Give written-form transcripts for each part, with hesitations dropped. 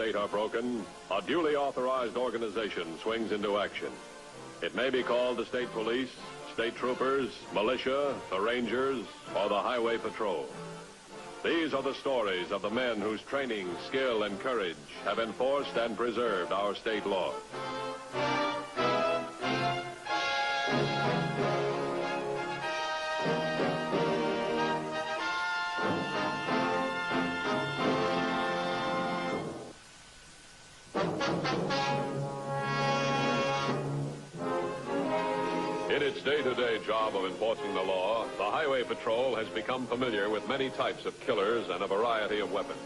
gate are broken, a duly authorized organization swings into action. It may be called the state police, state troopers, militia, the rangers, or the highway patrol. These are the stories of the men whose training, skill, and courage have enforced and preserved our state laws. In its day-to-day job of enforcing the law, the Highway Patrol has become familiar with many types of killers and a variety of weapons.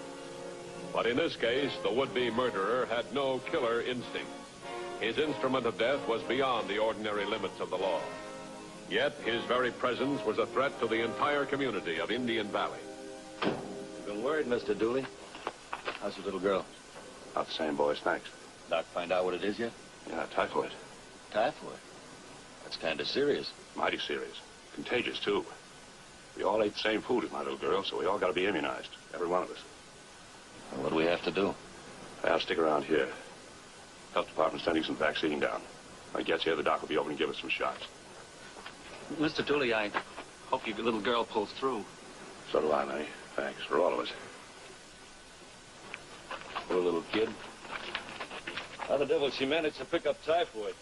But in this case, the would-be murderer had no killer instinct. His instrument of death was beyond the ordinary limits of the law. Yet his very presence was a threat to the entire community of Indian Valley. Been worried, Mr. Dooley. How's your little girl? Not the same, boys, thanks. Doc find out what it is yet? Yeah, typhoid. Typhoid? That's kind of serious. Mighty serious. Contagious, too. We all ate the same food as my little girl, so we all got to be immunized. Every one of us. Well, what do we have to do? I'll stick around here. Health department's sending some vaccine down. When it gets here, the doc will be open and give us some shots. Mr. Dooley, I hope your little girl pulls through. So do I, Lenny. Thanks for all of us. Poor little kid. How the devil she managed to pick up typhoid?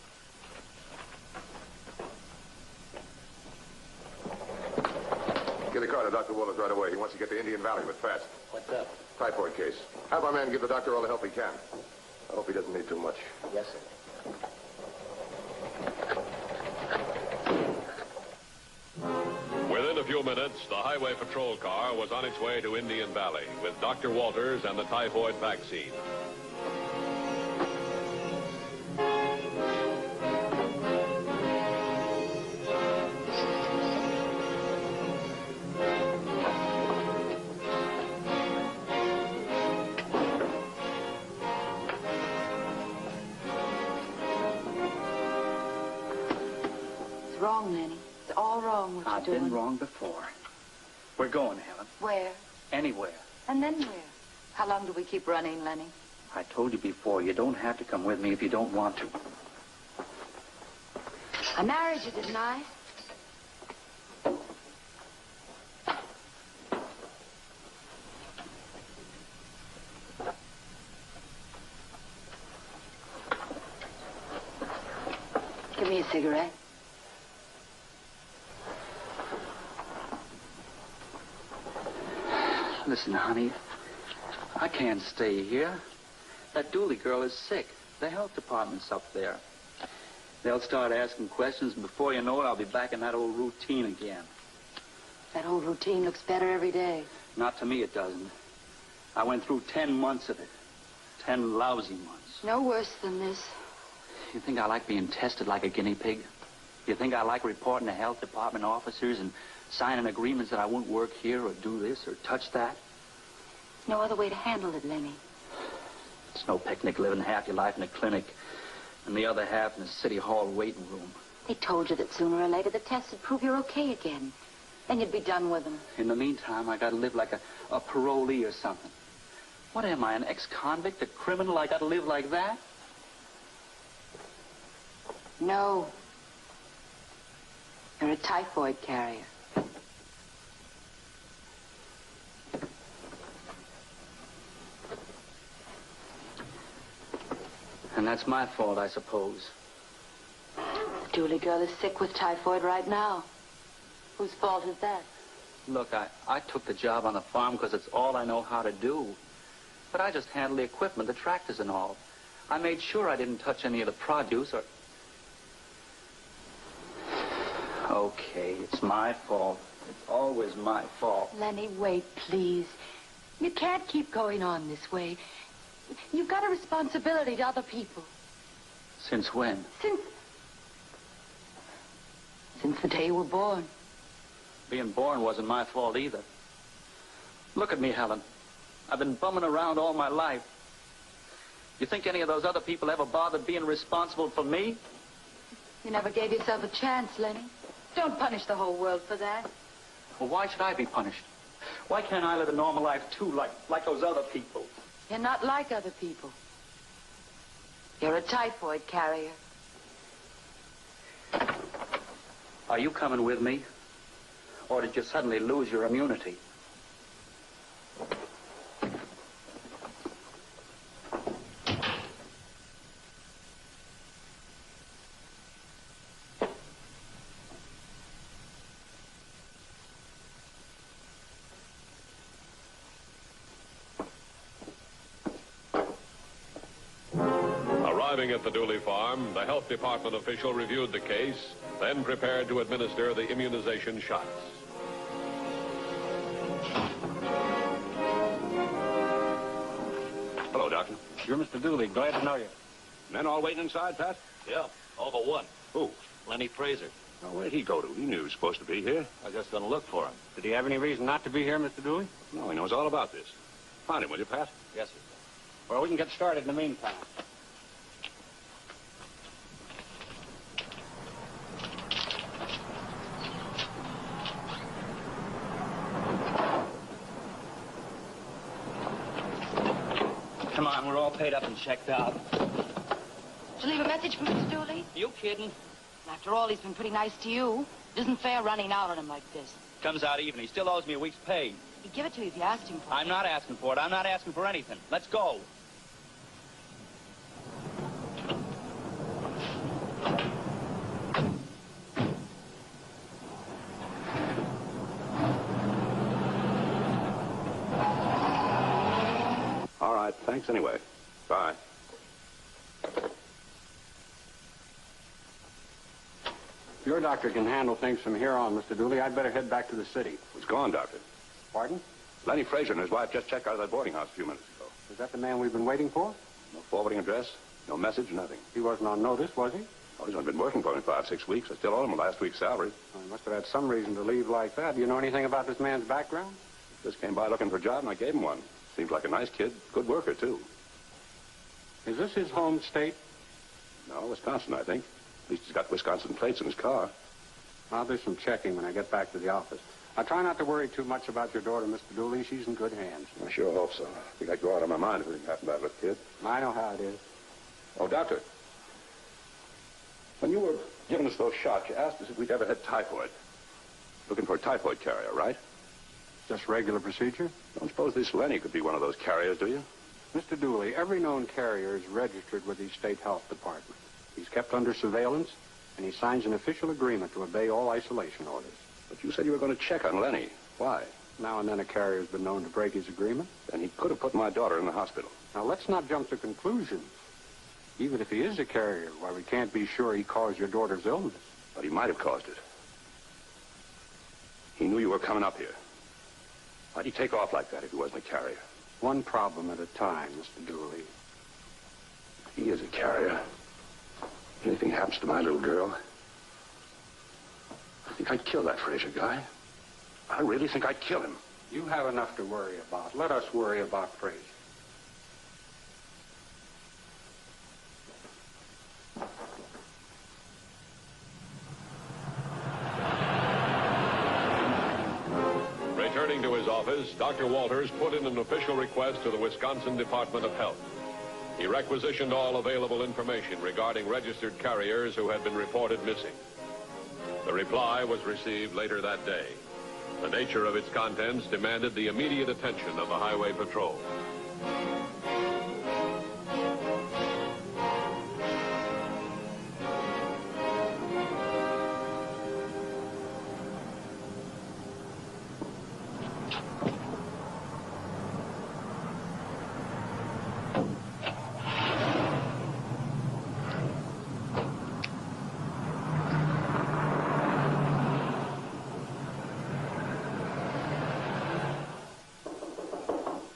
Get the car to Dr. Walters right away. He wants to get to Indian Valley, but fast. What's up? Typhoid case. Have our man give the doctor all the help he can. I hope he doesn't need too much. Yes, sir. Within a few minutes, the Highway Patrol car was on its way to Indian Valley with Dr. Walters and the typhoid vaccine. Wrong, Lenny. It's all wrong what I've you're doing. been wrong before. We're going, Helen. Where? Anywhere. And then where? How long do we keep running, Lenny? I told you before, you don't have to come with me if you don't want to. I married you, didn't I? Give me a cigarette. Listen, honey, I can't stay here. That Dooley girl is sick. The health department's up there. They'll start asking questions, and before you know it, I'll be back in that old routine again. That old routine looks better every day. Not to me, it doesn't. I went through 10 months of it. 10 lousy months. No worse than this. You think I like being tested like a guinea pig? You think I like reporting to health department officers and signing agreements that I won't work here or do this or touch that? No other way to handle it, Lenny. It's no picnic living half your life in a clinic and the other half in a city hall waiting room. They told you that sooner or later the tests would prove you're okay again. Then you'd be done with them. In the meantime, I gotta live like a parolee or something. What am I, an ex-convict, a criminal? I gotta live like that? No. You're a typhoid carrier. And that's my fault, I suppose. Dooley girl is sick with typhoid right now. Whose fault is that? Look, I took the job on the farm because it's all I know how to do. But I just handled the equipment, the tractors and all. I made sure I didn't touch any of the produce or... Okay, it's my fault. It's always my fault. Lenny, wait, please. You can't keep going on this way. You've got a responsibility to other people. Since when? Since the day you were born. Being born wasn't my fault either. Look at me, Helen. I've been bumming around all my life. You think any of those other people ever bothered being responsible for me? You never gave yourself a chance, Lenny. Don't punish the whole world for that. Well, why should I be punished? Why can't I live a normal life, too, like those other people? You're not like other people. You're a typhoid carrier. Are you coming with me? Or did you suddenly lose your immunity? Arriving at the Dooley farm, the health department official reviewed the case, then prepared to administer the immunization shots. Hello, Doctor. You're Mr. Dooley. Glad to know you. Men all waiting inside, Pat? Yeah, all but one. Who? Lenny Fraser. Oh, where'd he go to? He knew he was supposed to be here. I was just going to look for him. Did he have any reason not to be here, Mr. Dooley? No, he knows all about this. Find him, will you, Pat? Yes, sir. Well, we can get started in the meantime. Come on, we're all paid up and checked out. Did you leave a message for Mr. Dooley? You kidding? After all, he's been pretty nice to you. It isn't fair running out on him like this. Comes out even. He still owes me a week's pay. He'd give it to you if you asked him for it. I'm not asking for it. I'm not asking for anything. Let's go. All right, thanks anyway. Bye. If your doctor can handle things from here on, Mr. Dooley, I'd better head back to the city. He's gone, Doctor. Pardon? Lenny Fraser and his wife just checked out of that boarding house a few minutes ago. Is that the man we've been waiting for? No forwarding address, no message, nothing. He wasn't on notice, was he? Oh, he's only been working for me 5-6 weeks. I still owe him last week's salary. Well, he must have had some reason to leave like that. Do you know anything about this man's background? Just came by looking for a job, and I gave him one. Seems like a nice kid. Good worker, too. Is this his home state? No, Wisconsin, I think. At least he's got Wisconsin plates in his car. I'll do some checking when I get back to the office. Now, try not to worry too much about your daughter, Mr. Dooley. She's in good hands. I sure hope so. I think I'd go out of my mind if anything happened to that little kid. I know how it is. Oh, Doctor. When you were giving us those shots, you asked us if we'd ever had typhoid. Looking for a typhoid carrier, right? Just regular procedure? Don't suppose this Lenny could be one of those carriers, do you? Mr. Dooley, every known carrier is registered with the state health department. He's kept under surveillance, and he signs an official agreement to obey all isolation orders. But you said you were going to check on Lenny. Why? Now and then a carrier's been known to break his agreement. And he could have put my daughter in the hospital. Now, let's not jump to conclusions. Even if he is a carrier, why, we can't be sure he caused your daughter's illness. But he might have caused it. He knew you were coming up here. Why'd he take off like that if he wasn't a carrier? One problem at a time, Mr. Dooley. He is a carrier. Anything happens to my little girl, I think I'd kill that Fraser guy. I really think I'd kill him. You have enough to worry about. Let us worry about Fraser. Returning to his office, Dr. Walters put in an official request to the Wisconsin Department of Health. He requisitioned all available information regarding registered carriers who had been reported missing. The reply was received later that day. The nature of its contents demanded the immediate attention of the Highway Patrol.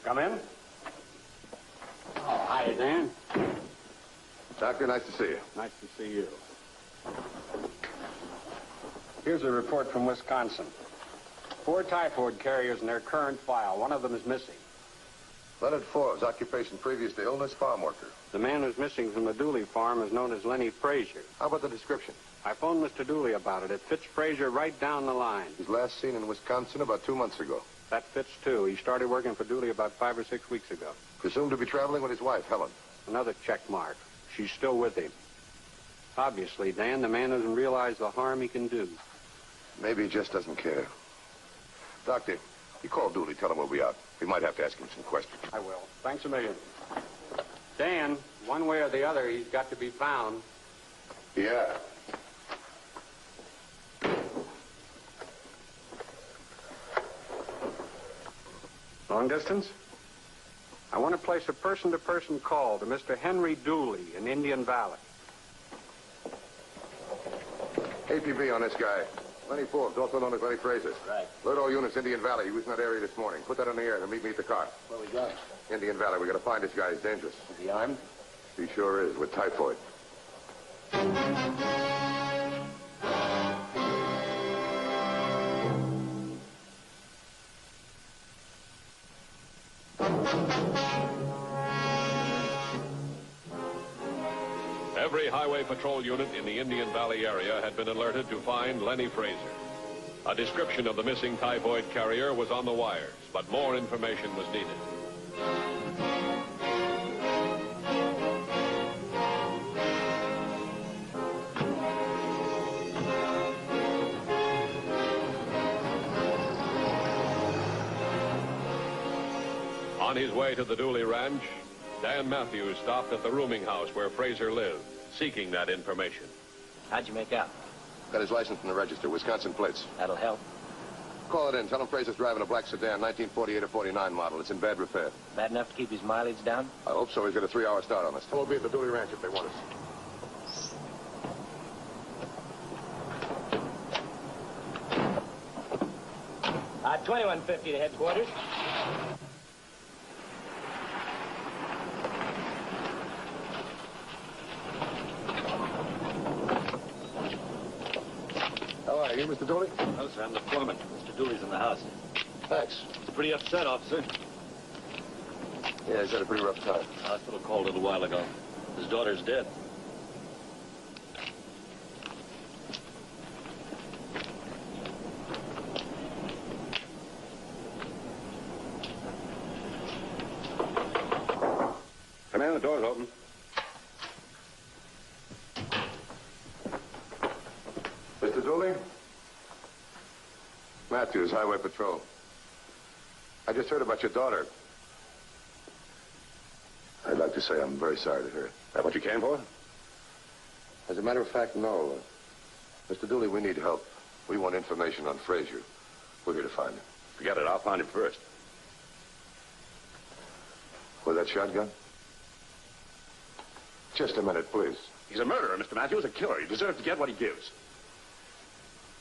Come in. Oh, hi, Dan. Doctor, nice to see you. Nice to see you. Here's a report from Wisconsin. 4 typhoid carriers in their current file. One of them is missing. Leonard Forbes, occupation previous to illness, farm worker. The man who's missing from the Dooley farm is known as Lenny Fraser. How about the description? I phoned Mr. Dooley about it. It fits Fraser right down the line. He was last seen in Wisconsin about 2 months ago. That fits, too. He started working for Dooley about 5 or 6 weeks ago. Presumed to be traveling with his wife, Helen. Another check mark. She's still with him. Obviously, Dan, the man doesn't realize the harm he can do. Maybe he just doesn't care. Doctor, you call Dooley, tell him we'll be out. We might have to ask him some questions. I will. Thanks a million. Dan, one way or the other, he's got to be found. Yeah. Long distance? I want to place a person-to-person call to Mr. Henry Dooley in Indian Valley. APB on this guy. Lenny Forbes, also known as Lenny Fraser. Right. Alert all units, Indian Valley. He was in that area this morning. Put that on the air and meet me at the car. What we got? Indian Valley. We got to find this guy. He's dangerous. Is he armed? He sure is, with typhoid. Every highway patrol unit in the Indian Valley area had been alerted to find Lenny Fraser. A description of the missing typhoid carrier was on the wires, but more information was needed. On his way to the Dooley Ranch, Dan Matthews stopped at the rooming house where Fraser lived, seeking that information. How'd you make out? Got his license from the register, Wisconsin plates. That'll help. Call it in. Tell him Fraser's driving a black sedan, 1948 or 49 model. It's in bad repair. Bad enough to keep his mileage down? I hope so. He's got a 3-hour start on us. We'll be at the Dooley Ranch if they want us. 2150 to headquarters. How are you, Mr. Dooley? No, sir, I'm the foreman. Mr. Dooley's in the house. Thanks. He's pretty upset, officer. Yeah, he's had a pretty rough time. Hospital called a little while ago. His daughter's dead. Come in, the door's open. Mr. Dooley? Matthews, Highway Patrol. I just heard about your daughter. I'd like to say I'm very sorry to hear it. That what you came for? As a matter of fact, no. Mr. Dooley, we need help. We want information on Fraser. We're here to find him. Forget it. I'll find him first. With that shotgun? Just a minute, please. He's a murderer, Mr. Matthews, a killer. He deserves to get what he gives.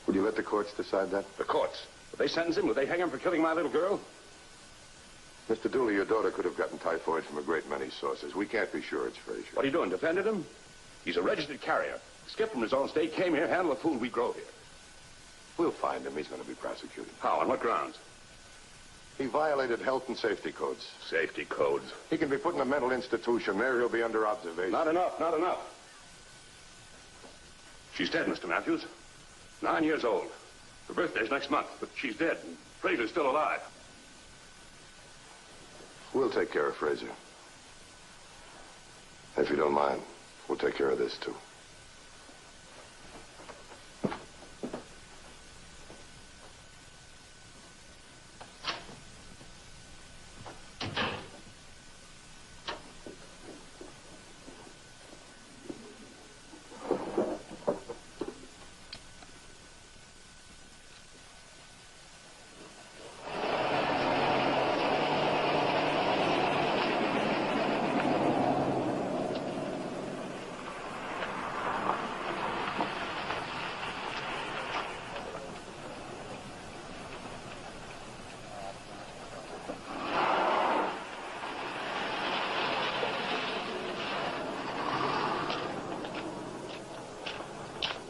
Would you let the courts decide that? The courts. Would they sentence him? Would they hang him for killing my little girl? Mr. Dooley, your daughter could have gotten typhoid from a great many sources. We can't be sure it's Fraser. What are you doing, defended him? He's a registered carrier. Skipped from his own state, came here, handled the food we grow here. We'll find him. He's going to be prosecuted. How? On what grounds? He violated health and safety codes. Safety codes. He can be put in a mental institution. There he'll be under observation. Not enough, not enough. She's dead, Mr. Matthews. 9 years old. Her birthday's next month, but she's dead, and Fraser's still alive. We'll take care of Fraser. If you don't mind, we'll take care of this, too.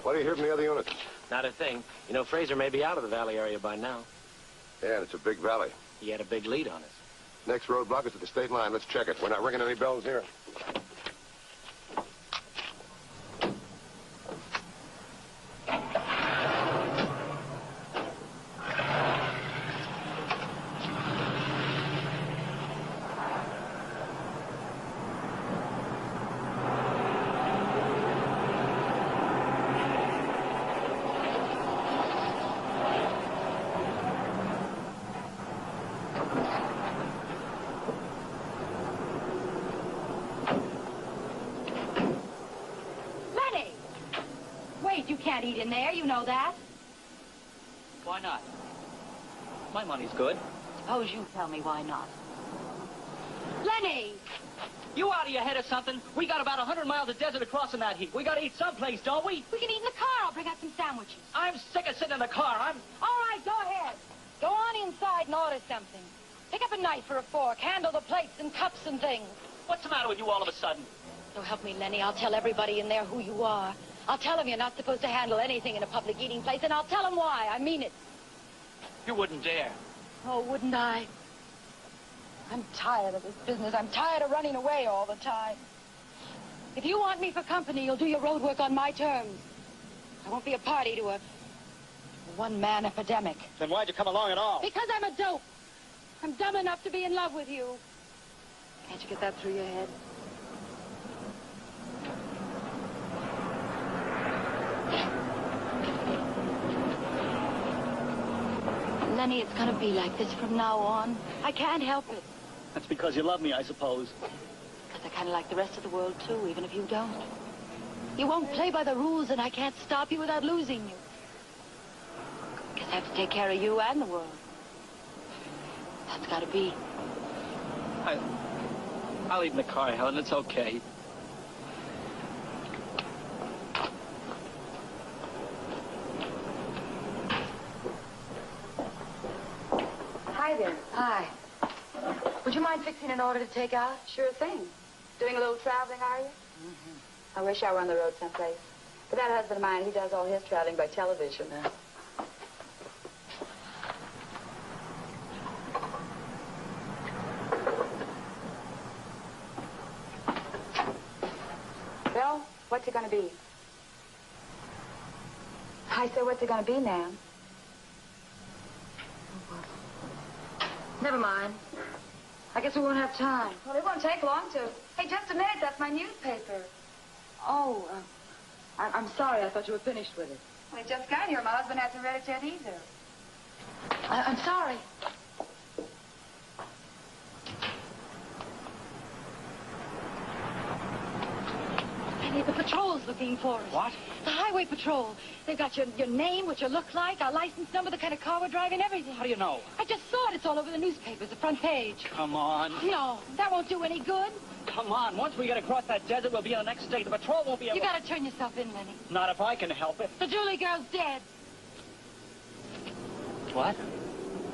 What do you hear from the other units? Not a thing. You know, Fraser may be out of the valley area by now. Yeah, it's a big valley. He had a big lead on us. Next roadblock is at the state line. Let's check it. We're not ringing any bells here. can't eat in there, you know that. Why not? My money's good. Suppose you tell me why not. Lenny! You out of your head or something? We got about 100 miles of desert across in that heat. We got to eat someplace, don't we? We can eat in the car. I'll bring out some sandwiches. I'm sick of sitting in the car. All right, go ahead. Go on inside and order something. Pick up a knife or a fork. Handle the plates and cups and things. What's the matter with you all of a sudden? So help me, Lenny. I'll tell everybody in there who you are. I'll tell them you're not supposed to handle anything in a public eating place, and I'll tell them why. I mean it. You wouldn't dare. Oh, wouldn't I? I'm tired of this business. I'm tired of running away all the time. If you want me for company, you'll do your road work on my terms. I won't be a party to a one-man epidemic. Then why'd you come along at all? Because I'm a dope. I'm dumb enough to be in love with you. Can't you get that through your head? Lenny, it's gonna be like this from now on. I can't help it. That's because you love me, I suppose. Because I kind of like the rest of the world, too, even if you don't. You won't play by the rules, and I can't stop you without losing you. Guess I have to take care of you and the world. That's gotta be. I'll eat in the car, Helen. It's okay. Hi there. Hi. Would you mind fixing an order to take out? Sure thing. Doing a little traveling, are you? Mm-hmm. I wish I were on the road someplace. But that husband of mine, he does all his traveling by television. Well, what's it going to be? I said, what's it going to be, ma'am? Never mind. I guess we won't have time. Well, it won't take long to. Hey, just a minute. That's my newspaper. Oh, I'm sorry. I thought you were finished with it. Well, it just got here. My husband hasn't read it yet either. I'm sorry. Lenny, the patrol's looking for us. What? The highway patrol. They've got your name, what you look like, our license number, the kind of car we're driving, everything. How do you know? I just saw it. It's all over the newspapers, the front page. Come on. No, that won't do any good. Come on. Once we get across that desert, we'll be in the next state. The patrol won't be able You gotta turn yourself in, Lenny. Not if I can help it. The Julie girl's dead. What?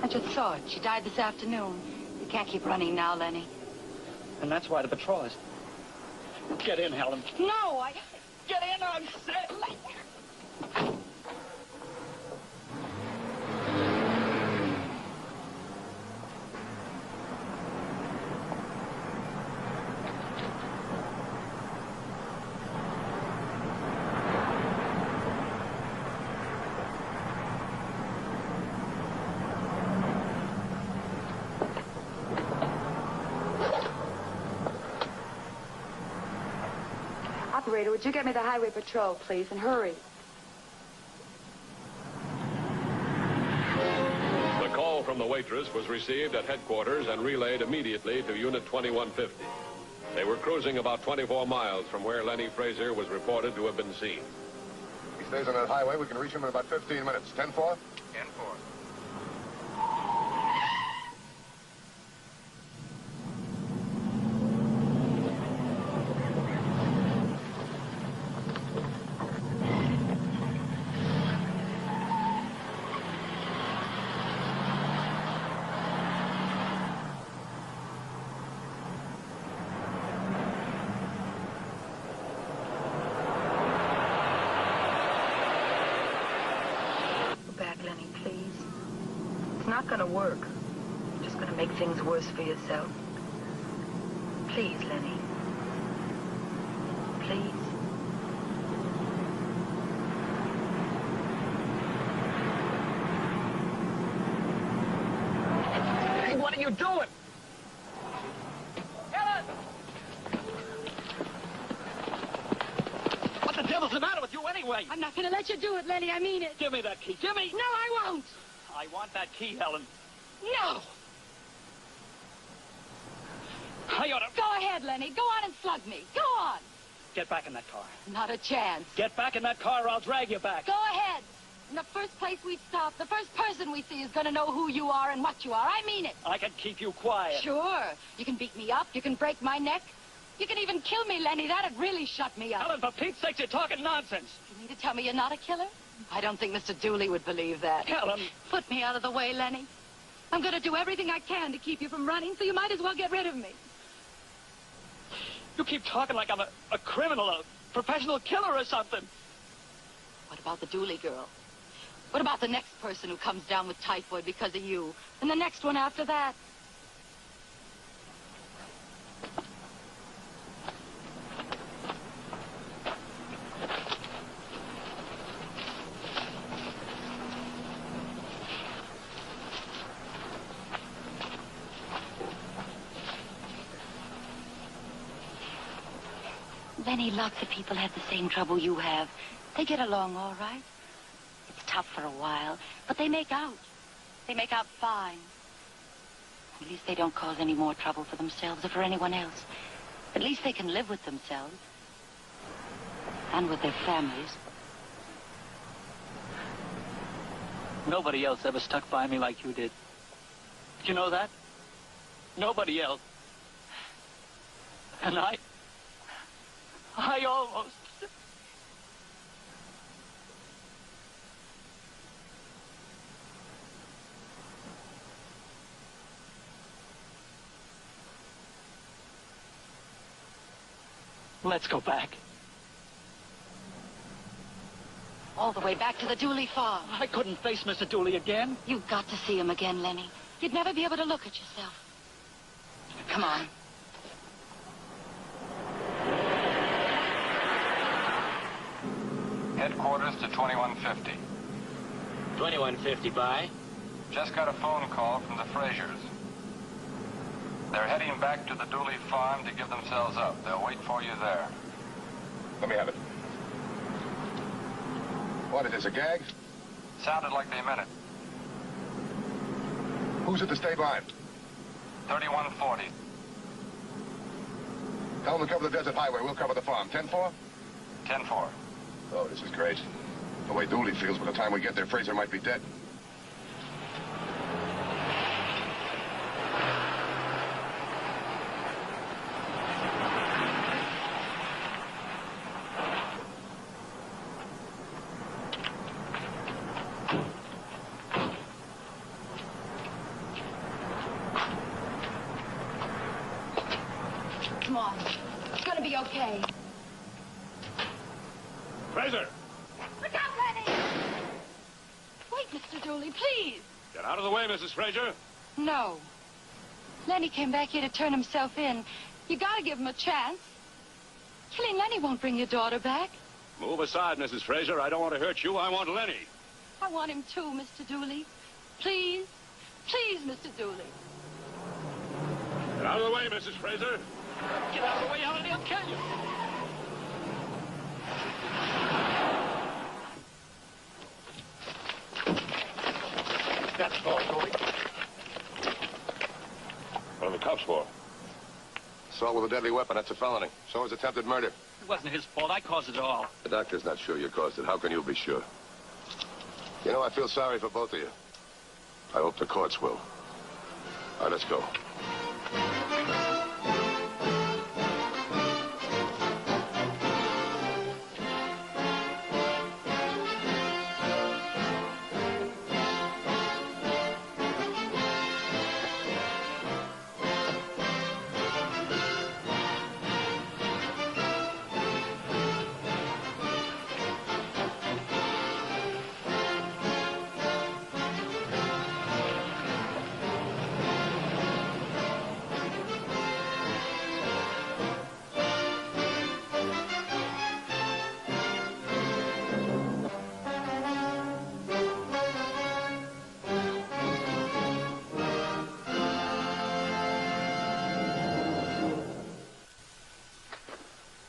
I just saw it. She died this afternoon. You can't keep running now, Lenny. And that's why the patrol is... Get in, Helen. No, Get in, I'm sick. Operator, would you get me the highway patrol, please, and hurry? The call from the waitress was received at headquarters and relayed immediately to Unit 2150. They were cruising about 24 miles from where Lenny Fraser was reported to have been seen. He stays on that highway. We can reach him in about 15 minutes. 10-4? 10-4. Not gonna work. You're just gonna make things worse for yourself. Please, Lenny. Please. Hey, what are you doing? Helen! What the devil's the matter with you anyway? I'm not gonna let you do it, Lenny. I mean it. Give me that key. Give me. No, I won't. I want that key, Helen. No. I ought to... Go ahead, Lenny. Go on and slug me. Go on. Get back in that car. Not a chance. Get back in that car or I'll drag you back. Go ahead. In the first place we stop, the first person we see is going to know who you are and what you are. I mean it. I can keep you quiet. Sure. You can beat me up. You can break my neck. You can even kill me, Lenny. That'd really shut me up. Helen, for Pete's sake, you're talking nonsense. You mean to tell me you're not a killer? I don't think Mr. Dooley would believe that. Helen. Put me out of the way, Lenny. I'm going to do everything I can to keep you from running, so you might as well get rid of me. You keep talking like I'm a criminal, a professional killer or something. What about the Dooley girl? What about the next person who comes down with typhoid because of you? And the next one after that? Lenny, lots of people have the same trouble you have. They get along all right. It's tough for a while, but they make out. They make out fine. At least they don't cause any more trouble for themselves or for anyone else. At least they can live with themselves. And with their families. Nobody else ever stuck by me like you did. Did you know that? Nobody else. And I almost... Let's go back. All the way back to the Dooley farm. I couldn't face Mr. Dooley again. You've got to see him again, Lenny. You'd never be able to look at yourself. Come on. Headquarters to 2150. 2150 by? Just got a phone call from the Frasers. They're heading back to the Dooley farm to give themselves up. They'll wait for you there. Let me have it. What is this, a gag? Sounded like they meant it. Who's at the state line? 3140. Tell them to cover the desert highway. We'll cover the farm. 10-4? 10-4. Oh, this is great. The way Dooley feels, by the time we get there, Fraser might be dead. Come on. It's going to be okay. Fraser! Look out, Lenny! Wait, Mr. Dooley, please. Get out of the way, Mrs. Fraser. No. Lenny came back here to turn himself in. You got to give him a chance. Killing Lenny won't bring your daughter back. Move aside, Mrs. Fraser. I don't want to hurt you. I want Lenny. I want him too, Mr. Dooley. Please. Please, Mr. Dooley. Get out of the way, Mrs. Fraser. Get out of the way, Helen, he'll kill you. That's all, Dooley. What are the cops for? Assault with a deadly weapon. That's a felony. So is attempted murder. It wasn't his fault. I caused it all. The doctor's not sure you caused it. How can you be sure? You know, I feel sorry for both of you. I hope the courts will. All right, let's go.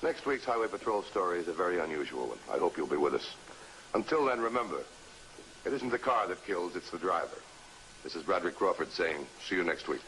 Next week's Highway Patrol story is a very unusual one. I hope you'll be with us. Until then, remember, it isn't the car that kills, it's the driver. This is Bradley Crawford saying, see you next week.